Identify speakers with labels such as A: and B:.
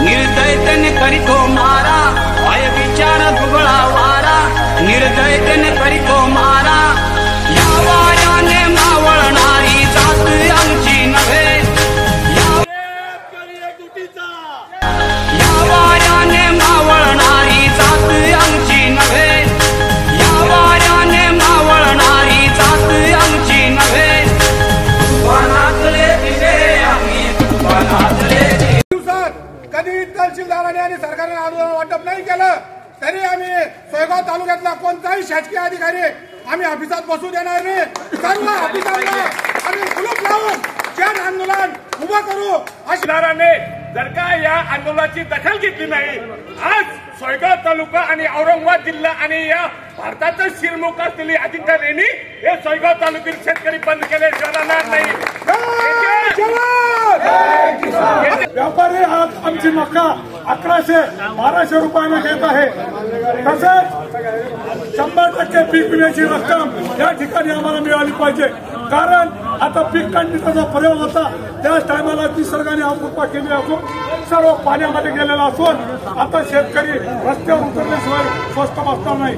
A: निर्दयतेने करीतो मारा, भय विचार दुबळा वारा, निर्दयतेने करीतो मारा। या वायाने मावळणारी जात आमची नव्हे, या वायाने मावळणारी जात आमची नव्हे, या वायाने मावळणारी जात आमची नव्हे। तुफानातले दिवे आम्ही, तुफानातले
B: कधी तहसीलदारांनी आणि सरकारने आंदोलन वाटप नाही केलं तरी आम्ही सोयगाव तालुक्यातला कोणताही शासकीय अधिकारी आम्ही ऑफिसात बसू देणार नाही। सर्व ऑफिसांना आम्ही कुलूप लावून जन आंदोलन उभं करू।
C: सरकारने जर का या आंदोलनाची दखल घेतली नाही, आज सोयगाव तालुका आणि औरंगाबाद जिल्हा आणि या भारताचं शिरमुख असलेली आदित्य रेणी हे सोयगाव तालुक्यातील शेतकरी बंद केल्याशिवाय राहणार नाही।
B: व्यापारी आज आमची मका 1100-1200 रुपयाने घेत आहे। तसेच 100% पीक विम्याची रक्कम या ठिकाणी आम्हाला मिळाली पाहिजे, कारण आता पीक काढणीचा जो प्रयोग होता त्याच टायमाला निसर्गाने अवकृपा केली असून सर्व पाण्यामध्ये गेलेला असून आता शेतकरी रस्त्यावर उतरल्याशिवाय स्वस्त बसणार नाही।